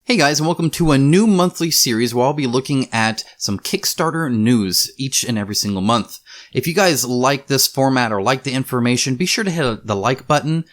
Hey guys, and welcome to a new monthly series where I'll be looking at some Kickstarter news each and every single month. If you guys like this format or like the information, be sure to hit the like button,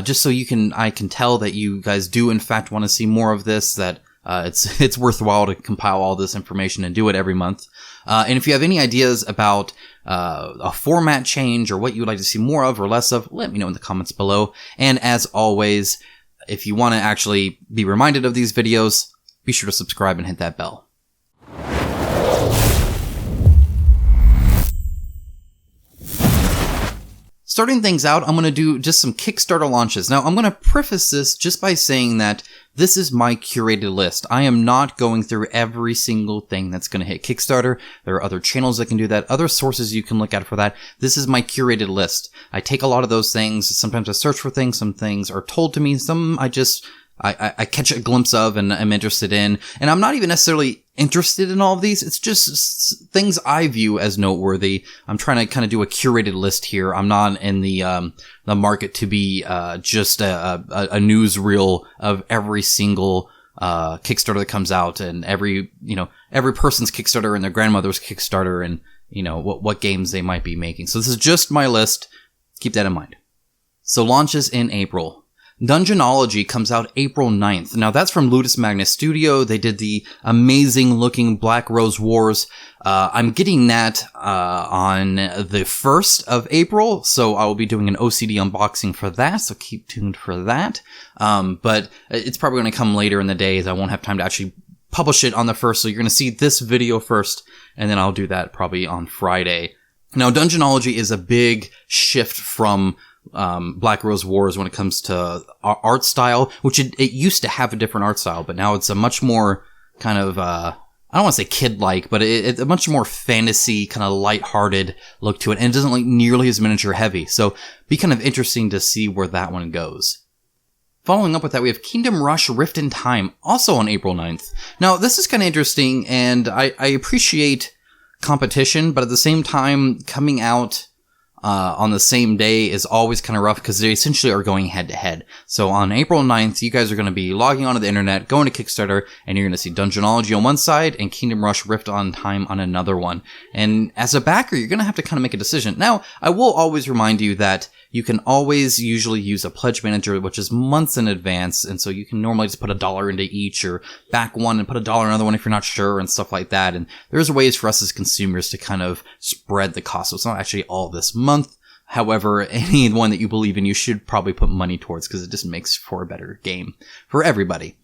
just so I can tell that you guys do in fact want to see more of this, that it's worthwhile to compile all this information and do it every month. And if you have any ideas about a format change or what you would like to see more of or less of, let me know in the comments below. And as always, if you want to actually be reminded of these videos, be sure to subscribe and hit that bell. Starting things out, I'm going to do just some Kickstarter launches. Now, I'm going to preface this just by saying that this is my curated list. I am not going through every single thing that's going to hit Kickstarter. There are other channels that can do that, other sources you can look at for that. This is my curated list. I take a lot of those things. Sometimes I search for things. Some things are told to me. Some I catch a glimpse of and I'm interested in. And I'm not even necessarily interested in all of these. It's just things I view as noteworthy. I'm trying to kind of do a curated list here. I'm not in the market to be just a newsreel of every single Kickstarter that comes out and every person's Kickstarter and their grandmother's Kickstarter and what games they might be making. So this is just my list. Keep that in mind. So launches in April. Dungeonology comes out April 9th. Now that's from Ludus Magnus Studio. They did the amazing looking Black Rose Wars. I'm getting that on the 1st of April, so I will be doing an OCD unboxing for that, so keep tuned for that. But it's probably going to come later in the day as I won't have time to actually publish it on the 1st, so you're going to see this video first, and then I'll do that probably on Friday. Now Dungeonology is a big shift from Black Rose Wars when it comes to art style, which it used to have a different art style, but now it's a much more kind of, I don't want to say kid-like, but it's a much more fantasy, kind of light-hearted look to it, and it doesn't look nearly as miniature heavy, so be kind of interesting to see where that one goes. Following up with that, we have Kingdom Rush Rift in Time, also on April 9th. Now, this is kind of interesting, and I appreciate competition, but at the same time, coming out on the same day is always kind of rough because they essentially are going head to head. So on April 9th, you guys are going to be logging onto the internet, going to Kickstarter, and you're going to see Dungeonology on one side and Kingdom Rush Rift on Time on another one. And as a backer, you're going to have to kind of make a decision. Now, I will always remind you that you can always usually use a pledge manager, which is months in advance. And so you can normally just put $1 into each or back one and put $1 in another one if you're not sure and stuff like that. And there's ways for us as consumers to kind of spread the cost. So it's not actually all this month. However, any one that you believe in, you should probably put money towards because it just makes for a better game for everybody.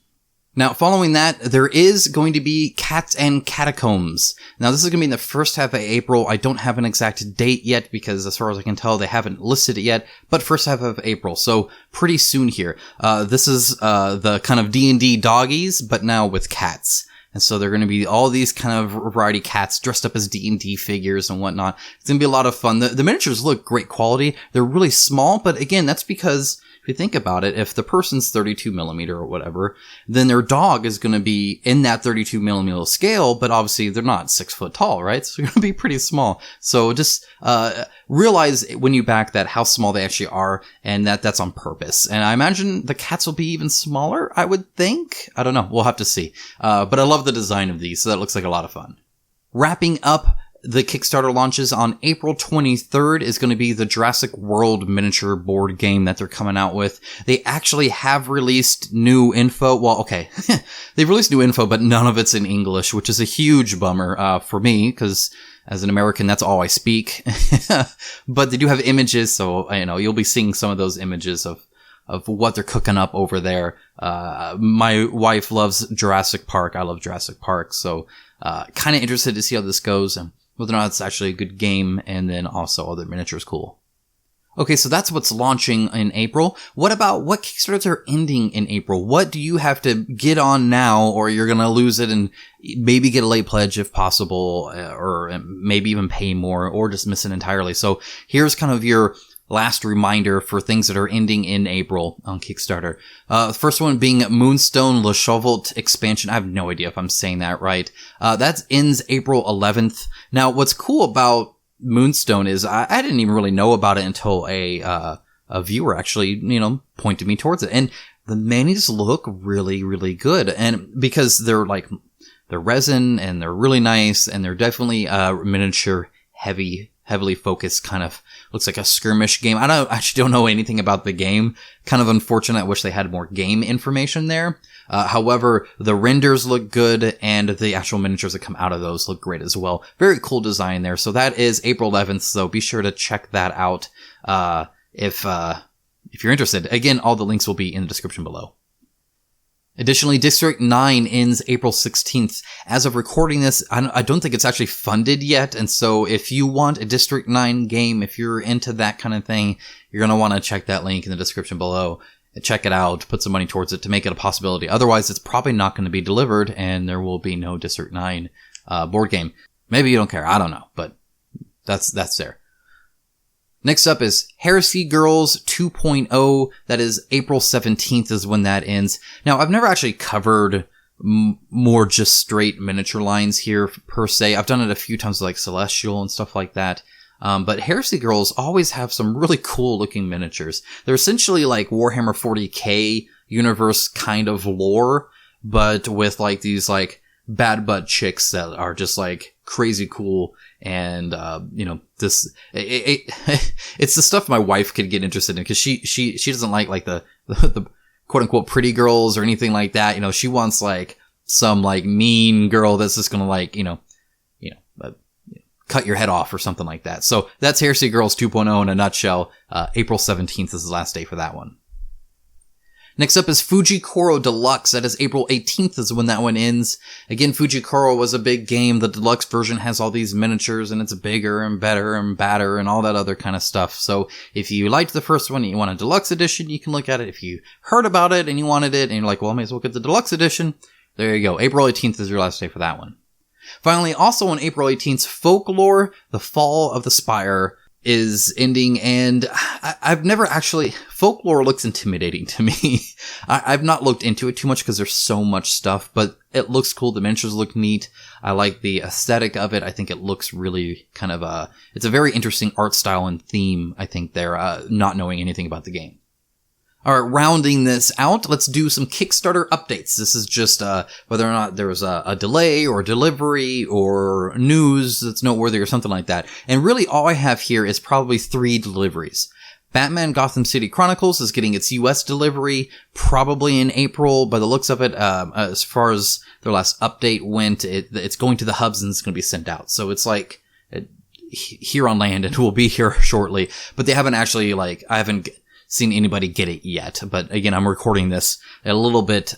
Now, following that, there is going to be Cats and Catacombs. Now, this is going to be in the first half of April. I don't have an exact date yet because as far as I can tell, they haven't listed it yet, but first half of April. So pretty soon here. This is the kind of D&D doggies, but now with cats. And so they're going to be all these kind of variety cats dressed up as D&D figures and whatnot. It's going to be a lot of fun. The miniatures look great quality. They're really small, but again, that's because if you think about it, if the person's 32 millimeter or whatever, then their dog is going to be in that 32 millimeter scale, but obviously they're not 6 foot tall, right? So they're going to be pretty small. So just realize when you back that how small they actually are, and that's on purpose. And I imagine the cats will be even smaller, I would think. I don't know. We'll have to see. But I love the design of these, so that looks like a lot of fun. Wrapping up the Kickstarter launches on April 23rd is going to be the Jurassic World miniature board game that they're coming out with. They actually have released new info. Well, okay. They've released new info, but none of it's in English, which is a huge bummer for me because as an American, that's all I speak. But they do have images, so you'll be seeing some of those images of what they're cooking up over there. My wife loves Jurassic Park. I love Jurassic Park, so kind of interested to see how this goes and whether or not it's actually a good game, and then also other miniatures cool. Okay, so that's what's launching in April. What about what Kickstarters are ending in April? What do you have to get on now, or you're going to lose it and maybe get a late pledge if possible, or maybe even pay more, or just miss it entirely? So here's kind of your last reminder for things that are ending in April on Kickstarter. The first one being Moonstone Le Chauvet expansion. I have no idea if I'm saying that right. That ends April 11th. Now, what's cool about Moonstone is I didn't even really know about it until a viewer actually, pointed me towards it. And the minis look really, really good. And because they're resin and they're really nice and they're definitely miniature heavily focused, kind of looks like a skirmish game. I actually don't know anything about the game. Kind of unfortunate. I wish they had more game information there. However, the renders look good and the actual miniatures that come out of those look great as well. Very cool design there. So that is April 11th. So be sure to check that out. If you're interested. Again, all the links will be in the description below. Additionally, District 9 ends April 16th. As of recording this, I don't think it's actually funded yet, and so if you want a District 9 game, if you're into that kind of thing, you're going to want to check that link in the description below. Check it out, put some money towards it to make it a possibility. Otherwise, it's probably not going to be delivered, and there will be no District 9 board game. Maybe you don't care, I don't know, but that's there. Next up is Heresy Girls 2.0. That is April 17th is when that ends. Now, I've never actually covered more just straight miniature lines here per se. I've done it a few times with like Celestial and stuff like that. But Heresy Girls always have some really cool looking miniatures. They're essentially like Warhammer 40k universe kind of lore, but with like these like bad butt chicks that are just like crazy cool. And, it's the stuff my wife could get interested in because she doesn't like the quote unquote pretty girls or anything like that. You know, she wants like some like mean girl that's just gonna like, cut your head off or something like that. So that's Heresy Girls 2.0 in a nutshell. April 17th is the last day for that one. Next up is Fujikoro Deluxe. That is April 18th is when that one ends. Again, Fujikoro was a big game. The deluxe version has all these miniatures and it's bigger and better and badder and all that other kind of stuff. So if you liked the first one and you want a deluxe edition, you can look at it. If you heard about it and you wanted it and you're like, well, I may as well get the deluxe edition. There you go. April 18th is your last day for that one. Finally, also on April 18th, Folklore, The Fall of the Spire is ending, and I've never actually... Folklore looks intimidating to me. I've not looked into it too much because there's so much stuff, but it looks cool. The miniatures look neat. I like the aesthetic of it. I think it looks really kind of it's a very interesting art style and theme, I think, there, not knowing anything about the game. Alright, rounding this out, let's do some Kickstarter updates. This is just whether or not there was a delay or delivery or news that's noteworthy or something like that. And really all I have here is probably 3 deliveries. Batman Gotham City Chronicles is getting its US delivery probably in April. By the looks of it, as far as their last update went, it's going to the hubs and it's going to be sent out. So it's like here on land and will be here shortly. But they haven't actually I haven't seen anybody get it yet. But again, I'm recording this a little bit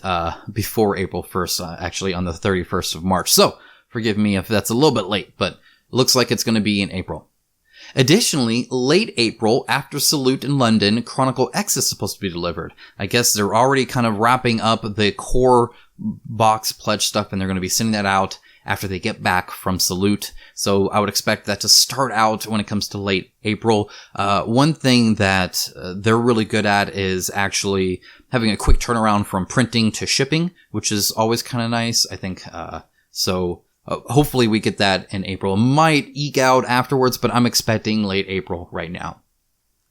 before April 1st, actually on the 31st of March. So forgive me if that's a little bit late, but it looks like it's going to be in April. Additionally, late April, after Salute in London, Chronicle X is supposed to be delivered. I guess they're already kind of wrapping up the core box pledge stuff, and they're going to be sending that out after they get back from Salute. So I would expect that to start out when it comes to late April. One thing that they're really good at is actually having a quick turnaround from printing to shipping, which is always kind of nice, I think. Hopefully we get that in April. It might eke out afterwards, but I'm expecting late April right now.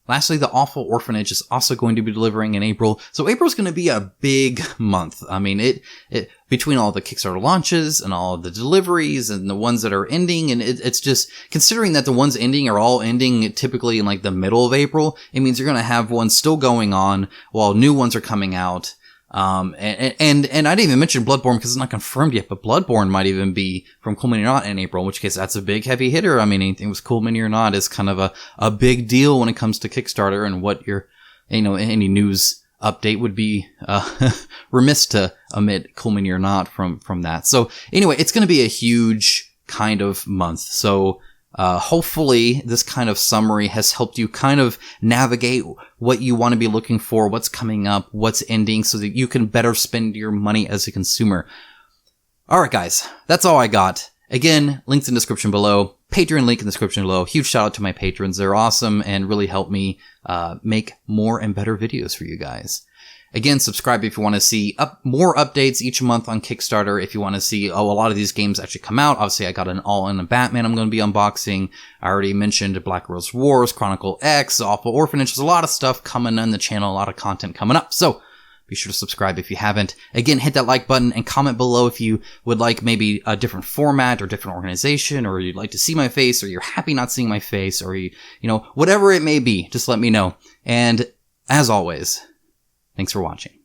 Lastly, The Awful Orphanage is also going to be delivering in April. So April's going to be a big month. I mean, it between all the Kickstarter launches and all of the deliveries and the ones that are ending, and it's just, considering that the ones ending are all ending typically in like the middle of April, it means you're going to have ones still going on while new ones are coming out. And I didn't even mention Bloodborne because it's not confirmed yet, but Bloodborne might even be from Cool Mini or Not in April, in which case that's a big heavy hitter. I mean, anything with Cool Mini or Not is kind of a big deal when it comes to Kickstarter, and what your, any news update would be, remiss to omit Cool Mini or Not from that. So anyway, it's going to be a huge kind of month. So, hopefully this kind of summary has helped you kind of navigate what you want to be looking for, what's coming up, what's ending, so that you can better spend your money as a consumer. Alright guys, that's all I got. Again, links in the description below. Patreon link in the description below. Huge shout out to my patrons. They're awesome and really help me make more and better videos for you guys. Again, subscribe if you want to see more updates each month on Kickstarter. If you want to see, a lot of these games actually come out. Obviously, I got an All-In Batman I'm going to be unboxing. I already mentioned Black Rose Wars, Chronicle X, Awful Orphanage. There's a lot of stuff coming on the channel, a lot of content coming up. So, Be sure to subscribe if you haven't. Again, hit that like button and comment below if you would like maybe a different format or different organization, or you'd like to see my face, or you're happy not seeing my face, or whatever it may be, just let me know. And as always, thanks for watching.